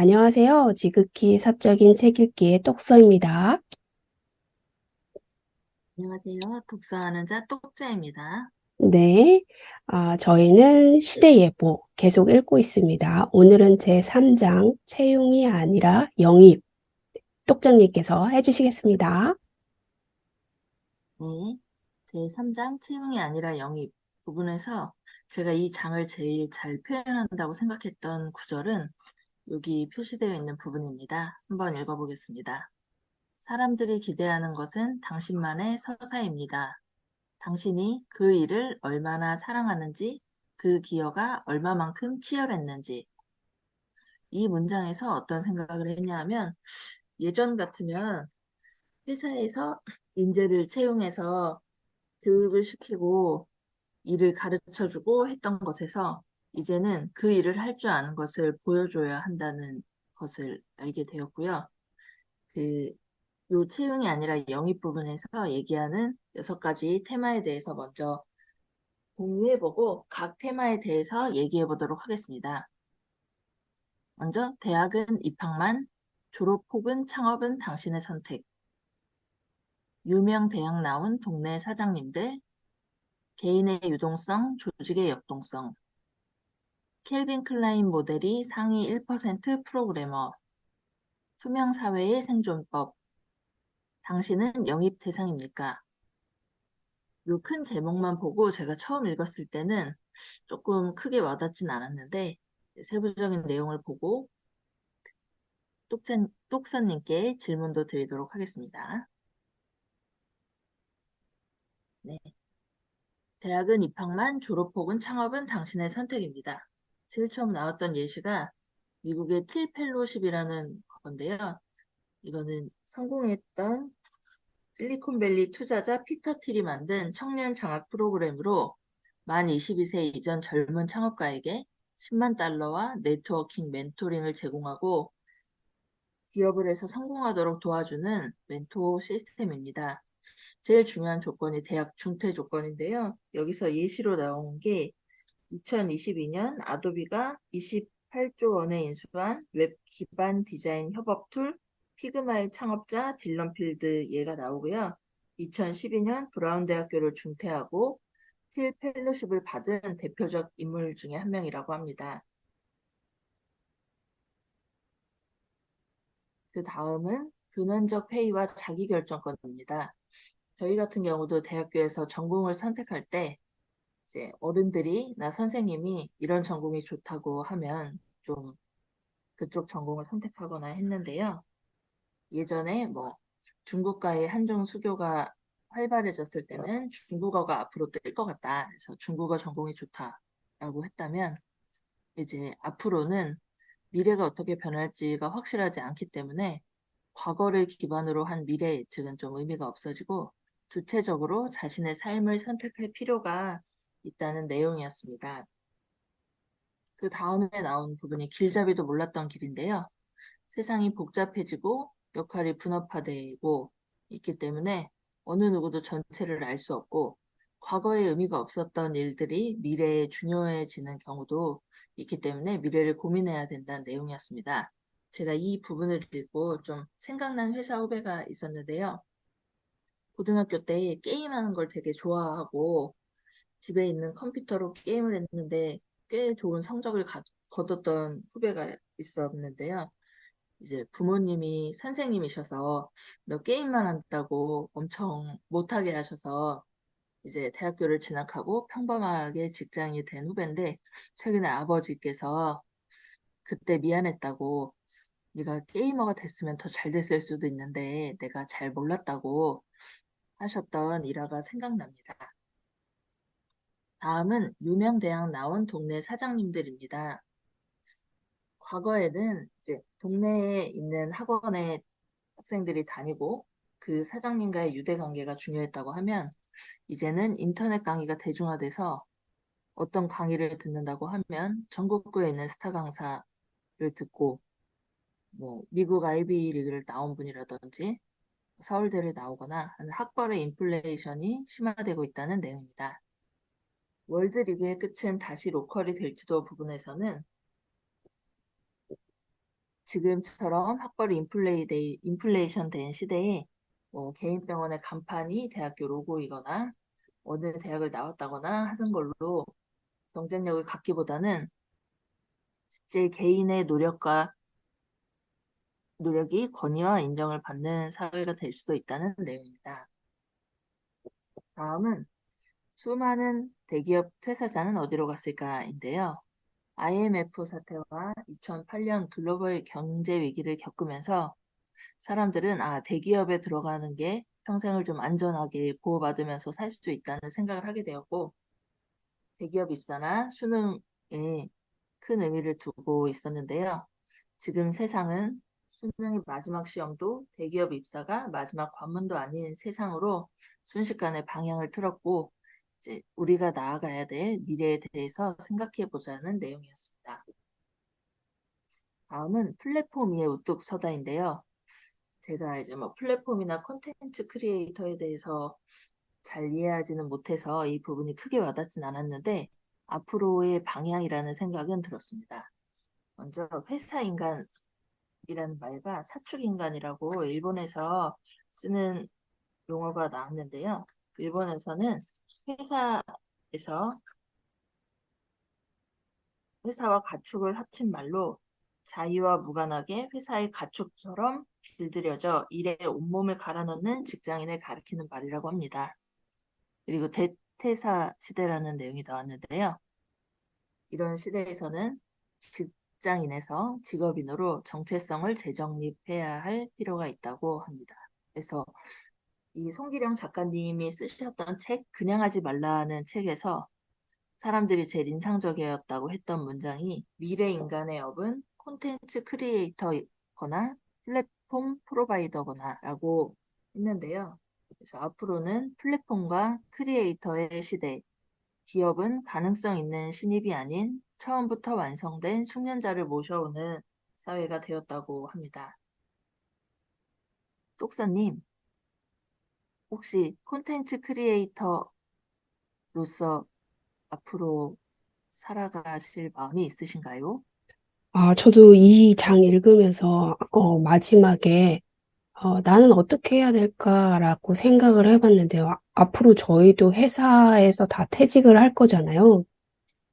안녕하세요. 지극히 사적인 책 읽기의 똑서입니다. 안녕하세요. 독서하는 자 똑자입니다. 네, 저희는 시대예보 계속 읽고 있습니다. 오늘은 제3장 채용이 아니라 영입 똑장님께서 해주시겠습니다. 네. 제3장 채용이 아니라 영입 부분에서 제가 이 장을 제일 잘 표현한다고 생각했던 구절은 여기 표시되어 있는 부분입니다. 한번 읽어보겠습니다. 사람들이 기대하는 것은 당신만의 서사입니다. 당신이 그 일을 얼마나 사랑하는지, 그 기여가 얼마만큼 치열했는지. 이 문장에서 어떤 생각을 했냐 하면 예전 같으면 회사에서 인재를 채용해서 교육을 시키고 일을 가르쳐주고 했던 것에서 이제는 그 일을 할 줄 아는 것을 보여줘야 한다는 것을 알게 되었고요. 그, 요 채용이 아니라 영입 부분에서 얘기하는 6가지 테마에 대해서 먼저 공유해보고 각 테마에 대해서 얘기해보도록 하겠습니다. 먼저, 대학은 입학만, 졸업 혹은 창업은 당신의 선택, 유명 대학 나온 동네 사장님들, 개인의 유동성, 조직의 역동성, 켈빈 클라인 모델이 상위 1% 프로그래머, 투명 사회의 생존법, 당신은 영입 대상입니까? 요 큰 제목만 보고 제가 처음 읽었을 때는 조금 크게 와닿진 않았는데 세부적인 내용을 보고 똑선님께 질문도 드리도록 하겠습니다. 네. 대학은 입학만, 졸업 혹은 창업은 당신의 선택입니다. 제일 처음 나왔던 예시가 미국의 틸 펠로십이라는 건데요. 이거는 성공했던 실리콘밸리 투자자 피터 틸이 만든 청년 장학 프로그램으로 만 22세 이전 젊은 창업가에게 10만 달러와 네트워킹 멘토링을 제공하고 기업을 해서 성공하도록 도와주는 멘토 시스템입니다. 제일 중요한 조건이 대학 중퇴 조건인데요. 여기서 예시로 나온 게 2022년 아도비가 28조 원에 인수한 웹 기반 디자인 협업 툴 피그마의 창업자 딜런 필드 얘가 나오고요. 2012년 브라운 대학교를 중퇴하고 힐 펠로십을 받은 대표적 인물 중에 한 명이라고 합니다. 그 다음은 근원적 회의와 자기결정권입니다. 저희 같은 경우도 대학교에서 전공을 선택할 때 이제 어른들이 나 선생님이 이런 전공이 좋다고 하면 좀 그쪽 전공을 선택하거나 했는데요. 예전에 뭐 중국과의 한중 수교가 활발해졌을 때는 중국어가 앞으로 뜰 것 같다. 그래서 중국어 전공이 좋다라고 했다면 이제 앞으로는 미래가 어떻게 변할지가 확실하지 않기 때문에 과거를 기반으로 한 미래 예측은 좀 의미가 없어지고 주체적으로 자신의 삶을 선택할 필요가 있다는 내용이었습니다. 그 다음에 나온 부분이 길잡이도 몰랐던 길인데요. 세상이 복잡해지고 역할이 분업화되고 있기 때문에 어느 누구도 전체를 알 수 없고 과거에 의미가 없었던 일들이 미래에 중요해지는 경우도 있기 때문에 미래를 고민해야 된다는 내용이었습니다. 제가 이 부분을 읽고 좀 생각난 회사 후배가 있었는데요. 고등학교 때 게임하는 걸 되게 좋아하고 집에 있는 컴퓨터로 게임을 했는데 꽤 좋은 성적을 거뒀던 후배가 있었는데요. 이제 부모님이 선생님이셔서 너 게임만 한다고 엄청 못하게 하셔서 이제 대학교를 진학하고 평범하게 직장이 된 후배인데 최근에 아버지께서 그때 미안했다고 네가 게이머가 됐으면 더 잘 됐을 수도 있는데 내가 잘 몰랐다고 하셨던 일화가 생각납니다. 다음은 유명 대학 나온 동네 사장님들입니다. 과거에는 이제 동네에 있는 학원에 학생들이 다니고 그 사장님과의 유대 관계가 중요했다고 하면 이제는 인터넷 강의가 대중화돼서 어떤 강의를 듣는다고 하면 전국구에 있는 스타 강사를 듣고 뭐 미국 아이비리그를 나온 분이라든지 서울대를 나오거나 하는 학벌의 인플레이션이 심화되고 있다는 내용입니다. 월드리그의 끝은 다시 로컬이 될지도 부분에서는 지금처럼 학벌이 인플레이션 된 시대에 뭐 개인 병원의 간판이 대학교 로고이거나 어느 대학을 나왔다거나 하는 걸로 경쟁력을 갖기보다는 실제 개인의 노력이 권위와 인정을 받는 사회가 될 수도 있다는 내용입니다. 다음은 수많은 대기업 퇴사자는 어디로 갔을까인데요. IMF 사태와 2008년 글로벌 경제 위기를 겪으면서 사람들은 대기업에 들어가는 게 평생을 좀 안전하게 보호받으면서 살 수 있다는 생각을 하게 되었고, 대기업 입사나 수능에 큰 의미를 두고 있었는데요. 지금 세상은 수능의 마지막 시험도 대기업 입사가 마지막 관문도 아닌 세상으로 순식간에 방향을 틀었고, 이제 우리가 나아가야 될 미래에 대해서 생각해 보자는 내용이었습니다. 다음은 플랫폼 위에 우뚝 서다인데요. 제가 이제 뭐 플랫폼이나 콘텐츠 크리에이터에 대해서 잘 이해하지는 못해서 이 부분이 크게 와닿진 않았는데 앞으로의 방향이라는 생각은 들었습니다. 먼저 회사 인간이라는 말과 사축 인간이라고 일본에서 쓰는 용어가 나왔는데요. 일본에서는 회사에서 회사와 가축을 합친 말로 자의와 무관하게 회사의 가축처럼 길들여져 일에 온몸을 갈아넣는 직장인을 가리키는 말이라고 합니다. 그리고 대퇴사 시대라는 내용이 나왔는데요. 이런 시대에서는 직장인에서 직업인으로 정체성을 재정립해야 할 필요가 있다고 합니다. 그래서 이 송기령 작가님이 쓰셨던 책, 그냥 하지 말라는 책에서 사람들이 제일 인상적이었다고 했던 문장이 미래 인간의 업은 콘텐츠 크리에이터거나 플랫폼 프로바이더거나 라고 했는데요. 그래서 앞으로는 플랫폼과 크리에이터의 시대, 기업은 가능성 있는 신입이 아닌 처음부터 완성된 숙련자를 모셔오는 사회가 되었다고 합니다. 똑사님, 혹시 콘텐츠 크리에이터로서 앞으로 살아가실 마음이 있으신가요? 저도 이 장 읽으면서, 마지막에, 나는 어떻게 해야 될까라고 생각을 해봤는데요. 앞으로 저희도 회사에서 다 퇴직을 할 거잖아요. 네.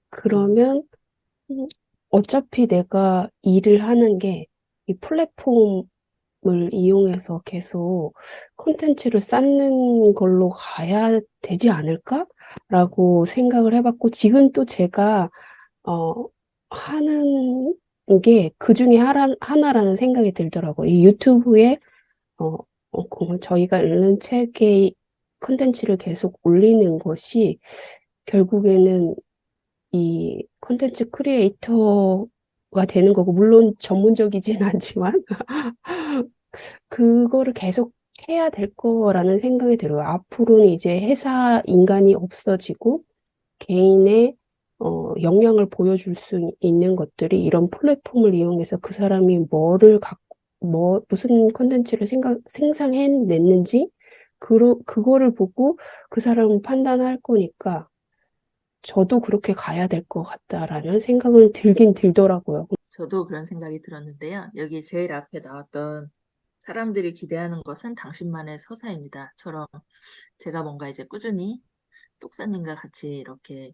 그러면, 음, 어차피 내가 일을 하는 게 이 플랫폼을 이용해서 계속 콘텐츠를 쌓는 걸로 가야 되지 않을까라고 생각을 해봤고, 지금 또 제가 어, 하는 게 그 중에 하나라는 생각이 들더라고요. 이 유튜브에, 저희가 읽는 책의 컨텐츠를 계속 올리는 것이 결국에는 이 컨텐츠 크리에이터가 되는 거고, 물론 전문적이진 않지만, 그거를 계속 해야 될 거라는 생각이 들어요. 앞으로는 이제 회사 인간이 없어지고, 개인의 역량을 보여줄 수 있는 것들이 이런 플랫폼을 이용해서 그 사람이 무슨 콘텐츠를 생산해냈는지, 그거를 보고 그 사람은 판단할 거니까 저도 그렇게 가야 될 것 같다라는 생각은 들긴 들더라고요. 저도 그런 생각이 들었는데요. 여기 제일 앞에 나왔던 사람들이 기대하는 것은 당신만의 서사입니다.처럼 제가 뭔가 이제 꾸준히 똑사님과 같이 이렇게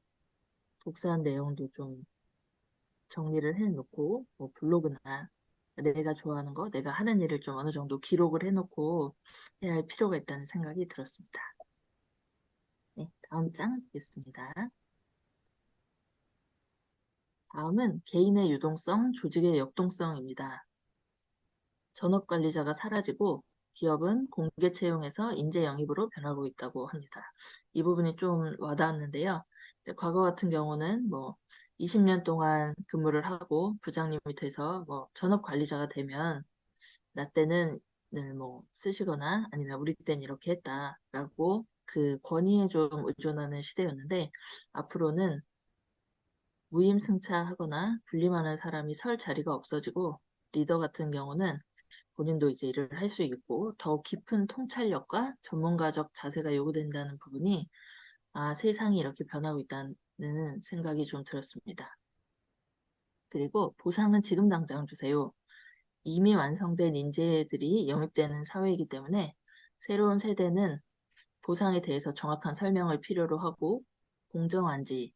독서한 내용도 좀 정리를 해놓고 뭐 블로그나 내가 좋아하는 거, 내가 하는 일을 좀 어느 정도 기록을 해놓고 해야 할 필요가 있다는 생각이 들었습니다. 네, 다음 장 보겠습니다. 다음은 개인의 유동성, 조직의 역동성입니다. 전업 관리자가 사라지고 기업은 공개 채용에서 인재 영입으로 변하고 있다고 합니다. 이 부분이 좀 와닿았는데요. 이제 과거 같은 경우는 뭐 20년 동안 근무를 하고 부장님이 돼서 뭐 전업 관리자가 되면 나 때는 뭐 쓰시거나 아니면 우리 때는 이렇게 했다라고 그 권위에 좀 의존하는 시대였는데 앞으로는 무임승차하거나 분리만한 사람이 설 자리가 없어지고 리더 같은 경우는 본인도 이제 일을 할 수 있고 더욱 깊은 통찰력과 전문가적 자세가 요구된다는 부분이 세상이 이렇게 변하고 있다는 생각이 좀 들었습니다. 그리고 보상은 지금 당장 주세요. 이미 완성된 인재들이 영입되는 사회이기 때문에 새로운 세대는 보상에 대해서 정확한 설명을 필요로 하고 공정한지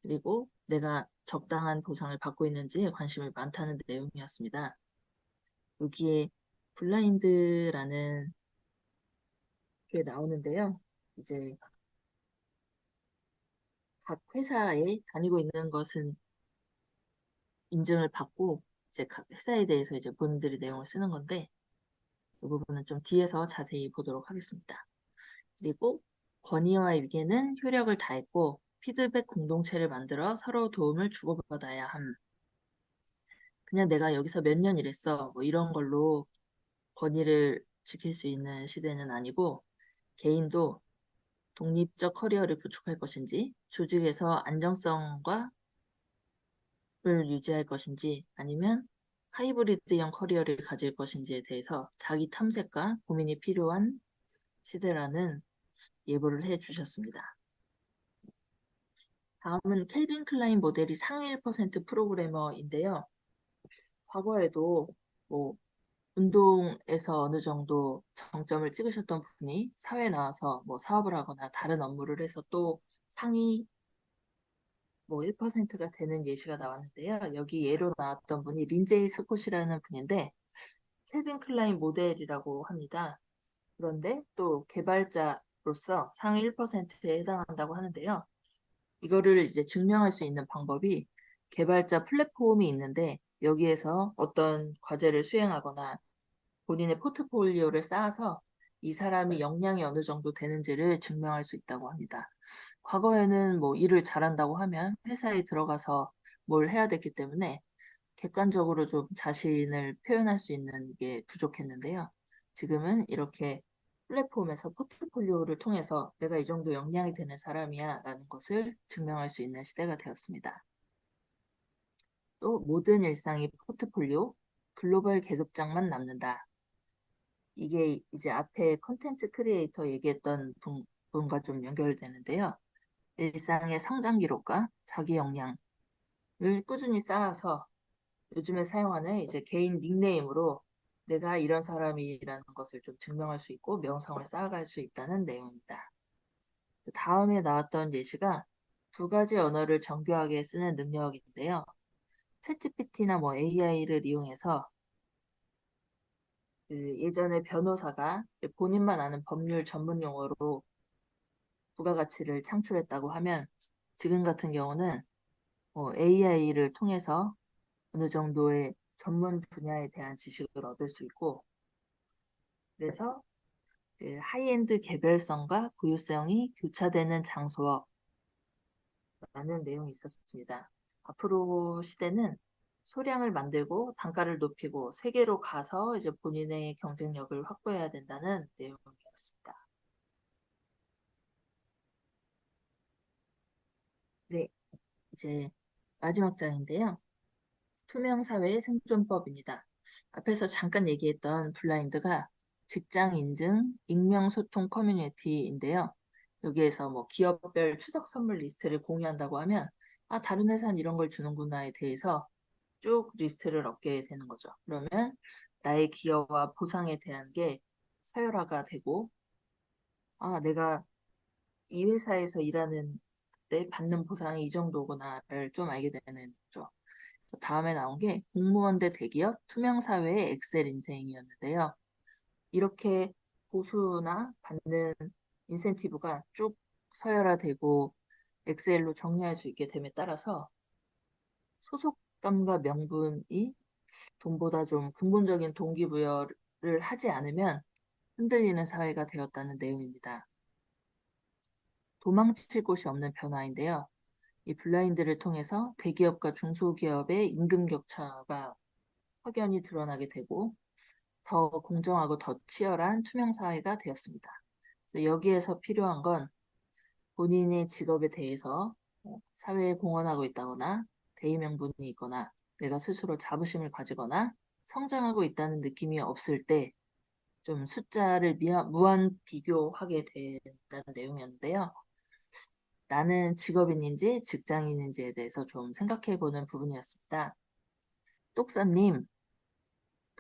그리고 내가 적당한 보상을 받고 있는지에 관심이 많다는 내용이었습니다. 여기에 블라인드라는 게 나오는데요. 이제 각 회사에 다니고 있는 것은 인증을 받고 이제 각 회사에 대해서 이제 본인들이 내용을 쓰는 건데 이 부분은 좀 뒤에서 자세히 보도록 하겠습니다. 그리고 권위와 위계는 효력을 다했고 피드백 공동체를 만들어 서로 도움을 주고받아야 함. 그냥 내가 여기서 몇 년 일했어. 뭐 이런 걸로 권위를 지킬 수 있는 시대는 아니고 개인도 독립적 커리어를 구축할 것인지 조직에서 안정성과 을 유지할 것인지 아니면 하이브리드형 커리어를 가질 것인지에 대해서 자기 탐색과 고민이 필요한 시대라는 예보를 해 주셨습니다. 다음은 켈빈 클라인 모델이 상위 1% 프로그래머인데요. 과거에도 뭐 운동에서 어느 정도 정점을 찍으셨던 분이 사회에 나와서 뭐 사업을 하거나 다른 업무를 해서 또 상위 뭐 1%가 되는 예시가 나왔는데요. 여기 예로 나왔던 분이 린제이 스콧이라는 분인데 켈빈 클라인 모델이라고 합니다. 그런데 또 개발자로서 상위 1%에 해당한다고 하는데요. 이거를 이제 증명할 수 있는 방법이 개발자 플랫폼이 있는데 여기에서 어떤 과제를 수행하거나 본인의 포트폴리오를 쌓아서 이 사람이 역량이 어느 정도 되는지를 증명할 수 있다고 합니다. 과거에는 뭐 일을 잘한다고 하면 회사에 들어가서 뭘 해야 됐기 때문에 객관적으로 좀 자신을 표현할 수 있는 게 부족했는데요. 지금은 이렇게 플랫폼에서 포트폴리오를 통해서 내가 이 정도 역량이 되는 사람이야 라는 것을 증명할 수 있는 시대가 되었습니다. 또 모든 일상이 포트폴리오, 글로벌 계급장만 남는다. 이게 이제 앞에 컨텐츠 크리에이터 얘기했던 분과 좀 연결되는데요. 일상의 성장 기록과 자기 역량을 꾸준히 쌓아서 요즘에 사용하는 이제 개인 닉네임으로 내가 이런 사람이라는 것을 좀 증명할 수 있고 명성을 쌓아갈 수 있다는 내용입니다. 그 다음에 나왔던 예시가 두 가지 언어를 정교하게 쓰는 능력인데요. 챗GPT나 뭐 AI를 이용해서 그 예전에 변호사가 본인만 아는 법률 전문 용어로 부가가치를 창출했다고 하면 지금 같은 경우는 AI를 통해서 어느 정도의 전문 분야에 대한 지식을 얻을 수 있고 그래서 그 하이엔드 개별성과 고유성이 교차되는 장소라는 내용이 있었습니다. 앞으로 시대는 소량을 만들고 단가를 높이고 세계로 가서 이제 본인의 경쟁력을 확보해야 된다는 내용이었습니다. 네, 이제 마지막 장인데요. 투명 사회의 생존법입니다. 앞에서 잠깐 얘기했던 블라인드가 직장 인증, 익명 소통 커뮤니티인데요. 여기에서 뭐 기업별 추석 선물 리스트를 공유한다고 하면 아, 다른 회사는 이런 걸 주는구나에 대해서 쭉 리스트를 얻게 되는 거죠. 그러면 나의 기여와 보상에 대한 게 서열화가 되고 아, 내가 이 회사에서 일하는 때 받는 보상이 이 정도구나를 좀 알게 되는 거죠. 다음에 나온 게 공무원 대 대기업 투명사회의 엑셀 인생이었는데요. 이렇게 보수나 받는 인센티브가 쭉 서열화되고 엑셀로 정리할 수 있게 됨에 따라서 소속감과 명분이 돈보다 좀 근본적인 동기부여를 하지 않으면 흔들리는 사회가 되었다는 내용입니다. 도망칠 곳이 없는 변화인데요. 이 블라인드를 통해서 대기업과 중소기업의 임금 격차가 확연히 드러나게 되고 더 공정하고 더 치열한 투명 사회가 되었습니다. 그래서 여기에서 필요한 건 본인의 직업에 대해서 사회에 공헌하고 있다거나 대의 명분이 있거나 내가 스스로 자부심을 가지거나 성장하고 있다는 느낌이 없을 때 좀 숫자를 무한 비교하게 된다는 내용이었는데요. 나는 직업인인지 직장인인지에 대해서 좀 생각해 보는 부분이었습니다. 똑사님,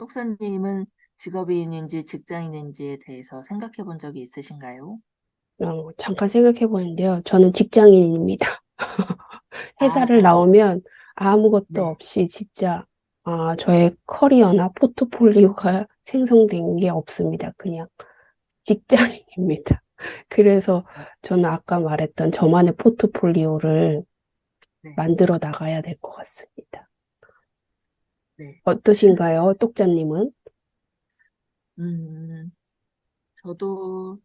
똑사님은 직업인인지 직장인인지에 대해서 생각해 본 적이 있으신가요? 잠깐 생각해 보는데요. 저는 직장인입니다. 회사를 아, 나오면 아무것도 네, 없이 진짜 저의 커리어나 포트폴리오가 생성된 게 없습니다. 그냥 직장인입니다. 그래서 저는 아까 말했던 저만의 포트폴리오를 네, 만들어 나가야 될 것 같습니다. 네. 어떠신가요, 똑자님은? 음, 저도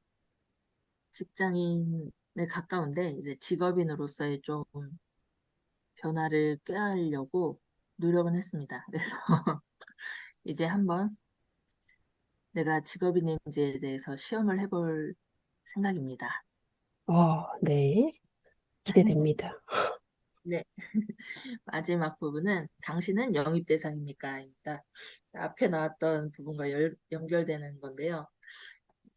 직장인에 가까운데, 이제 직업인으로서의 좀 변화를 꾀하려고 노력은 했습니다. 그래서 이제 한번 내가 직업인인지에 대해서 시험을 해볼 생각입니다. 네. 기대됩니다. 네. 마지막 부분은 당신은 영입 대상입니까? 입니다. 앞에 나왔던 부분과 연결되는 건데요.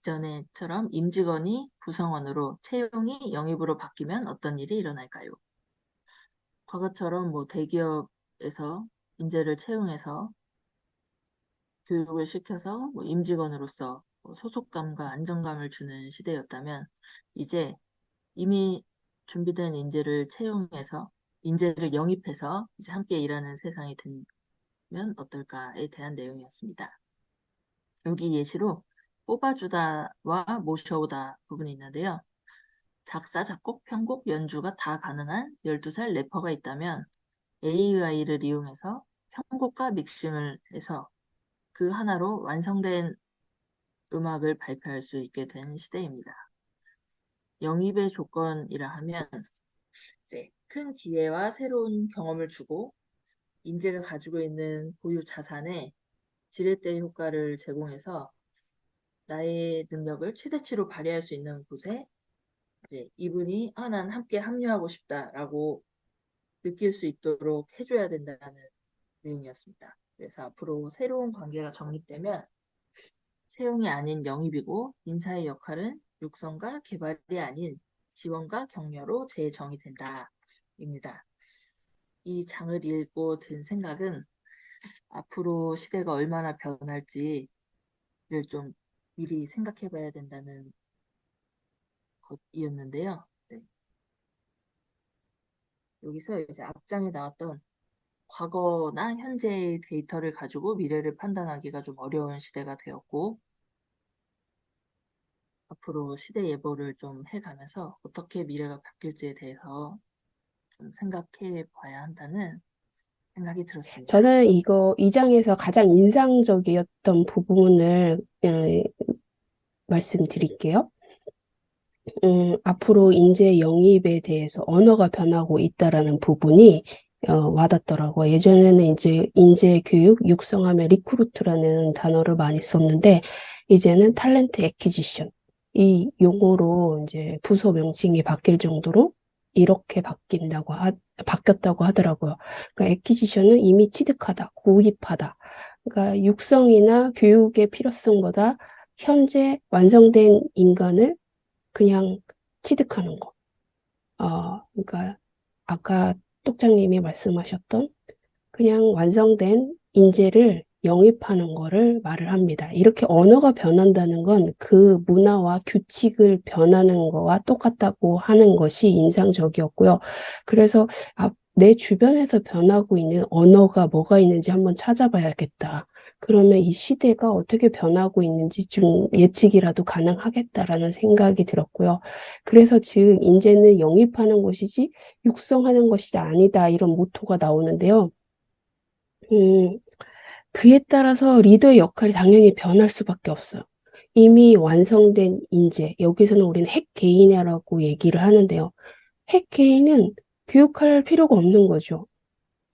전에처럼 임직원이 구성원으로 채용이 영입으로 바뀌면 어떤 일이 일어날까요? 과거처럼 뭐 대기업에서 인재를 채용해서 교육을 시켜서 뭐 임직원으로서 뭐 소속감과 안정감을 주는 시대였다면 이제 이미 준비된 인재를 채용해서 인재를 영입해서 이제 함께 일하는 세상이 되면 어떨까에 대한 내용이었습니다. 여기 예시로 뽑아주다와 모셔오다 부분이 있는데요. 작사, 작곡, 편곡, 연주가 다 가능한 12살 래퍼가 있다면 AI를 이용해서 편곡과 믹싱을 해서 그 하나로 완성된 음악을 발표할 수 있게 된 시대입니다. 영입의 조건이라 하면 이제 큰 기회와 새로운 경험을 주고 인재가 가지고 있는 고유 자산에 지렛대 효과를 제공해서 나의 능력을 최대치로 발휘할 수 있는 곳에 이제 이분이 난 함께 합류하고 싶다라고 느낄 수 있도록 해줘야 된다는 내용이었습니다. 그래서 앞으로 새로운 관계가 정립되면 채용이 아닌 영입이고 인사의 역할은 육성과 개발이 아닌 지원과 격려로 재정의된다. 입니다. 이 장을 읽고 든 생각은 앞으로 시대가 얼마나 변할지를 좀 미리 생각해 봐야 된다는 것이었는데요. 네. 여기서 이제 앞장에 나왔던 과거나 현재의 데이터를 가지고 미래를 판단하기가 좀 어려운 시대가 되었고, 앞으로 시대 예보를 좀 해가면서 어떻게 미래가 바뀔지에 대해서 좀 생각해 봐야 한다는 생각이 들었습니다. 저는 이 장에서 가장 인상적이었던 부분을 말씀드릴게요. 앞으로 인재 영입에 대해서 언어가 변하고 있다라는 부분이 와닿더라고요. 예전에는 이제 인재 교육, 육성하면 리크루트라는 단어를 많이 썼는데, 이제는 탤런트 애퀴지션. 이 용어로 이제 부서 명칭이 바뀔 정도로 이렇게 바뀌었다고 하더라고요. 그러니까 애퀴지션은 이미 취득하다, 구입하다. 그러니까 육성이나 교육의 필요성보다 현재 완성된 인간을 그냥 취득하는 거. 그러니까 아까 똑장님이 말씀하셨던 그냥 완성된 인재를 영입하는 거를 말을 합니다. 이렇게 언어가 변한다는 건 그 문화와 규칙을 변하는 거와 똑같다고 하는 것이 인상적이었고요. 그래서 내 주변에서 변하고 있는 언어가 뭐가 있는지 한번 찾아봐야겠다. 그러면 이 시대가 어떻게 변하고 있는지 좀 예측이라도 가능하겠다라는 생각이 들었고요. 그래서 즉 인재는 영입하는 것이지 육성하는 것이 아니다 이런 모토가 나오는데요. 음, 그에 따라서 리더의 역할이 당연히 변할 수밖에 없어요. 이미 완성된 인재, 여기서는 우리는 핵 개인이라고 얘기를 하는데요. 핵 개인은 교육할 필요가 없는 거죠.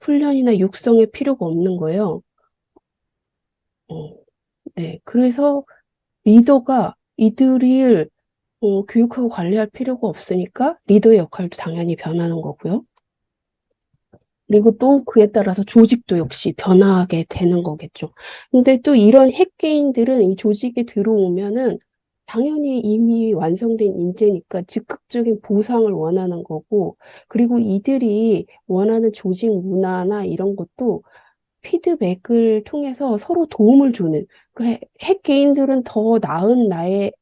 훈련이나 육성의 필요가 없는 거예요. 어, 네. 그래서 리더가 이들을 교육하고 관리할 필요가 없으니까 리더의 역할도 당연히 변하는 거고요. 그리고 또 그에 따라서 조직도 역시 변하게 되는 거겠죠. 근데 또 이런 핵개인들은 이 조직에 들어오면은 당연히 이미 완성된 인재니까 즉각적인 보상을 원하는 거고, 그리고 이들이 원하는 조직 문화나 이런 것도 피드백을 통해서 서로 도움을 주는 그 핵개인들은 더 나은 나의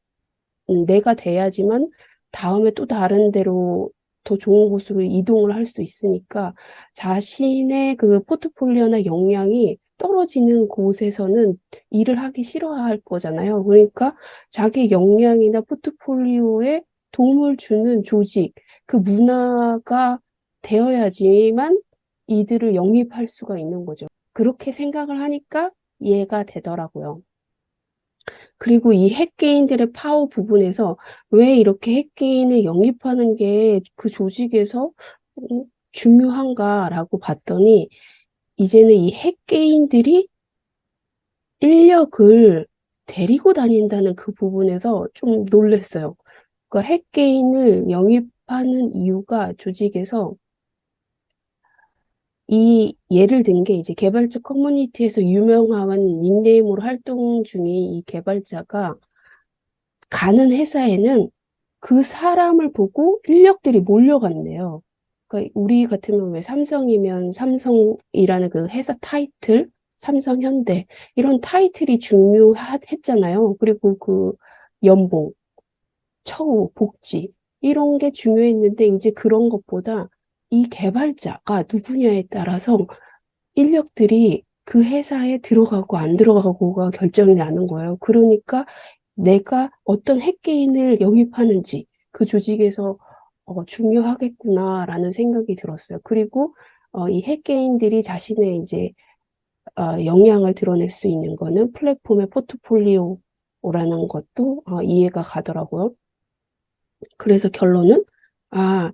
내가 돼야지만 다음에 또 다른 데로 더 좋은 곳으로 이동을 할 수 있으니까 자신의 그 포트폴리오나 역량이 떨어지는 곳에서는 일을 하기 싫어할 거잖아요. 그러니까 자기 역량이나 포트폴리오에 도움을 주는 조직, 그 문화가 되어야지만 이들을 영입할 수가 있는 거죠. 그렇게 생각을 하니까 이해가 되더라고요. 그리고 이 핵개인들의 파워 부분에서 왜 이렇게 핵개인을 영입하는 게 그 조직에서 중요한가라고 봤더니 이제는 이 핵개인들이 인력을 데리고 다닌다는 그 부분에서 좀 놀랬어요. 그러니까 핵개인을 영입하는 이유가 조직에서 이 예를 든 게 이제 개발자 커뮤니티에서 유명한 닉네임으로 활동 중인 이 개발자가 가는 회사에는 그 사람을 보고 인력들이 몰려간대요. 그러니까 우리 같으면 왜 삼성이면 삼성이라는 그 회사 타이틀, 삼성, 현대 이런 타이틀이 중요했잖아요. 그리고 그 연봉, 처우, 복지 이런 게 중요했는데 이제 그런 것보다 이 개발자가 누구냐에 따라서 인력들이 그 회사에 들어가고 안 들어가고가 결정이 나는 거예요. 그러니까 내가 어떤 핵개인을 영입하는지 그 조직에서 중요하겠구나라는 생각이 들었어요. 그리고 이 핵개인들이 자신의 이제 역량을 드러낼 수 있는 거는 플랫폼의 포트폴리오라는 것도 이해가 가더라고요. 그래서 결론은 아,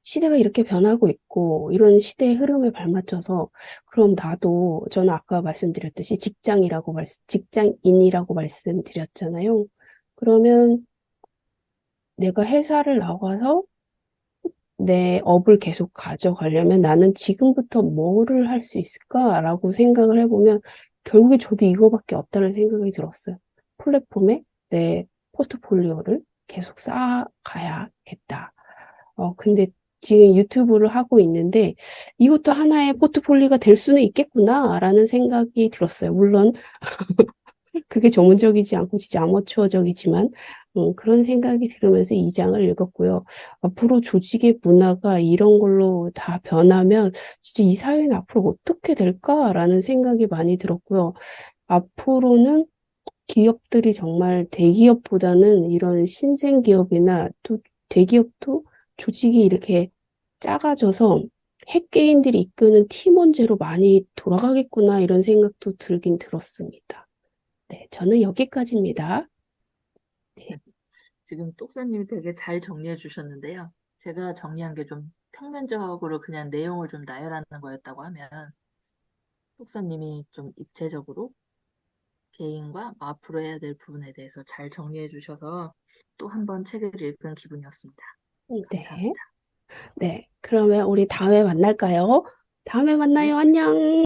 시대가 이렇게 변하고 있고 이런 시대의 흐름에 발맞춰서 그럼 나도 저는 아까 말씀드렸듯이 직장인이라고 말씀드렸잖아요. 그러면 내가 회사를 나가서 내 업을 계속 가져가려면 나는 지금부터 뭐를 할 수 있을까라고 생각을 해보면 결국에 저도 이거밖에 없다는 생각이 들었어요. 플랫폼에 내 포트폴리오를 계속 쌓아가야겠다. 근데 지금 유튜브를 하고 있는데 이것도 하나의 포트폴리오가 될 수는 있겠구나라는 생각이 들었어요. 물론 그게 전문적이지 않고 진짜 아마추어적이지만 그런 생각이 들으면서 이 장을 읽었고요. 앞으로 조직의 문화가 이런 걸로 다 변하면 진짜 이 사회는 앞으로 어떻게 될까라는 생각이 많이 들었고요. 앞으로는 기업들이 정말 대기업보다는 이런 신생 기업이나 또 대기업도 조직이 이렇게 작아져서 핵개인들이 이끄는 팀원제로 많이 돌아가겠구나 이런 생각도 들긴 들었습니다. 네, 저는 여기까지입니다. 네, 지금 똑사님이 되게 잘 정리해 주셨는데요. 제가 정리한 게 좀 평면적으로 그냥 내용을 좀 나열하는 거였다고 하면, 똑사님이 좀 입체적으로 개인과 앞으로 해야 될 부분에 대해서 잘 정리해 주셔서 또 한 번 책을 읽은 기분이었습니다. 네, 감사합니다. 네. 그러면 우리 다음에 만날까요? 다음에 만나요. 안녕.